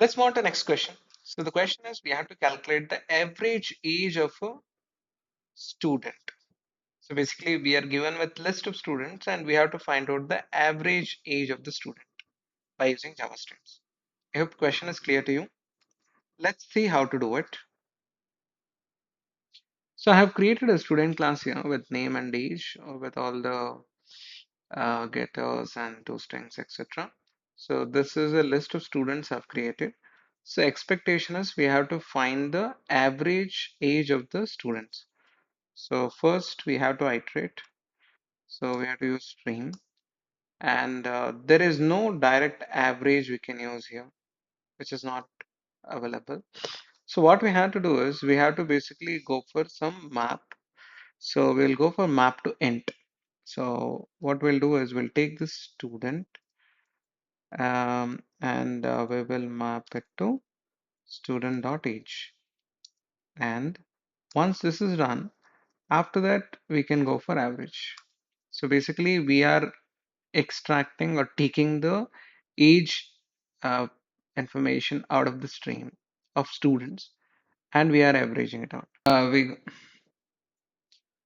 Let's move on to the next question. So the question is we have to calculate the average age of a student. So basically we are given with list of students and we have to find out the average age of the student by using Java strings. I hope the question is clear to you. Let's see how to do it. So I have created a student class here with name and age with all the getters and toStrings, etc. So this is a list of students I've created. So expectation is we have to find the average age of the students. So first we have to iterate. So we have to use stream and there is no direct average we can use here, which is not available. So what we have to do is we have to basically go for some map. So we'll go for mapToInt. So what we'll do is we'll take this student and we will map it to student.age. And once this is done, after that we can go for average. So basically we are extracting or taking the age uh, information out of the stream of students and we are averaging it out.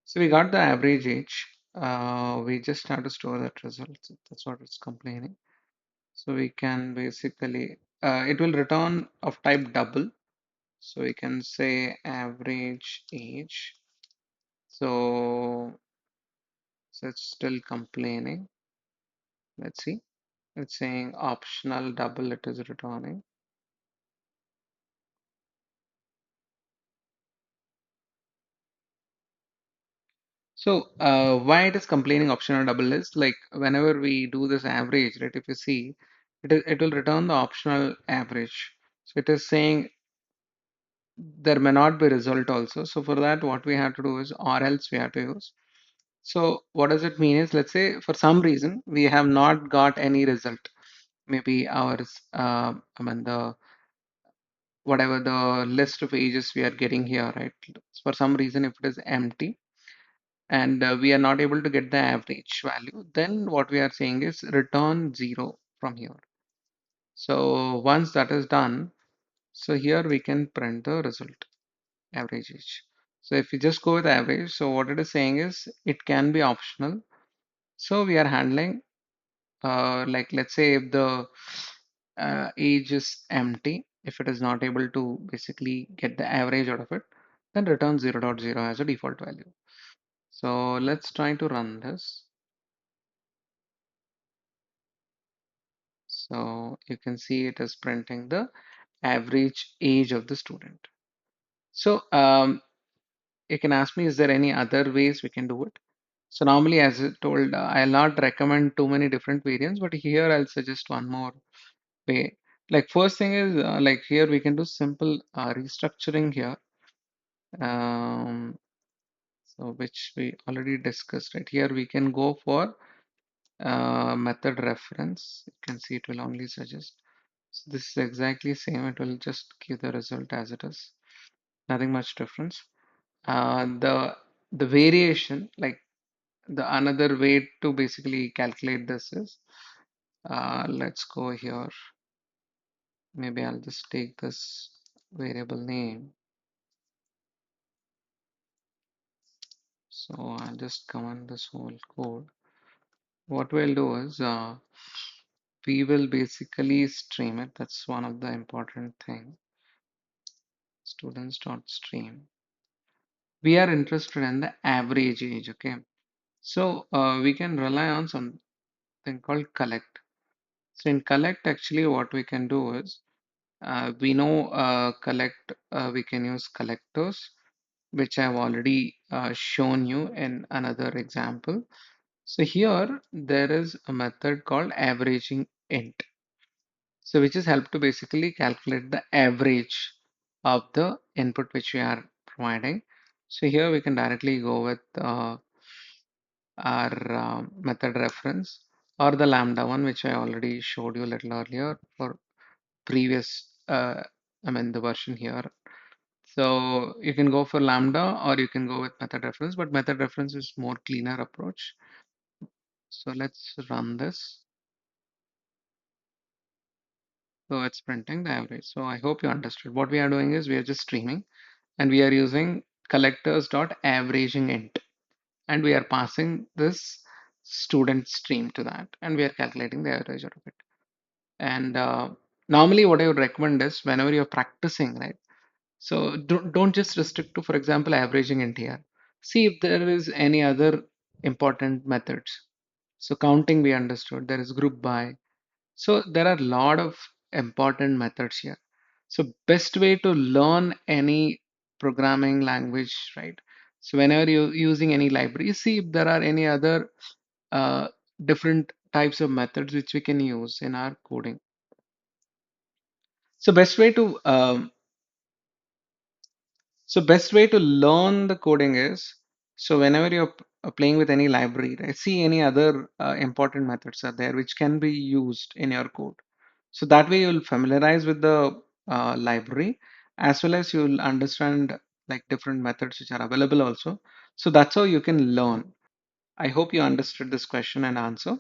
So we got the average age. We just have to store that result. So that's what it's complaining. So we can basically, it will return of type double. So we can say average age. So it's still complaining. Let's see. It's saying optional double it is returning. So why it is complaining optional double is like whenever we do this average, right? If you see, it will return the optional average. So it is saying there may not be result also. So for that, what we have to do is or else we have to use. So what does it mean is let's say for some reason we have not got any result. Maybe ours, I mean the whatever the list of ages we are getting here, right? For some reason, if it is empty and we are not able to get the average value, then what we are saying is return zero from here. So once that is done, so here we can print the result, average age. So if we just go with average, so what it is saying is it can be optional. So we are handling like let's say if the age is empty, if it is not able to basically get the average out of it, then return 0.0 as a default value. So let's try to run this. So you can see it is printing the average age of the student. So you can ask me, is there any other ways we can do it? So normally, as I told, I'll not recommend too many different variants, but here I'll suggest one more way. Like first thing is like here we can do simple restructuring here. Um, so which we already discussed right here. We can go for method reference. You can see it will only suggest. So this is exactly same. It will just give the result as it is. Nothing much difference. The variation, like the another way to basically calculate this is, let's go here. Maybe I'll just take this variable name. So I'll just comment this whole code. What we'll do is we will basically stream it. That's one of the important thing. Students.stream. We are interested in the average age. Okay. So we can rely on something called collect. So in collect, actually, what we can do is we know collect. We can use collectors, which I've already shown you in another example. So here there is a method called averaging int. So which is help to basically calculate the average of the input which we are providing. So here we can directly go with our method reference or the lambda one, which I already showed you a little earlier for previous, I mean the version here. So you can go for lambda or you can go with method reference, but method reference is more cleaner approach. So let's run this. So it's printing the average. So I hope you understood. What we are doing is we are just streaming and we are using collectors.averagingInt and we are passing this student stream to that and we are calculating the average out of it. And normally what I would recommend is whenever you're practicing, right? So don't just restrict to, for example, averaging int here. See if there is any other important methods. So counting we understood. There is group by. So there are a lot of important methods here. So best way to learn any programming language, right? So whenever you're using any library, see if there are any other uh, different types of methods which we can use in our coding. So best way to learn the coding is, so whenever you're playing with any library, right, see any other important methods are there which can be used in your code. So that way you'll familiarize with the library as well as you'll understand like different methods which are available also. So that's how you can learn. I hope you understood this question and answer.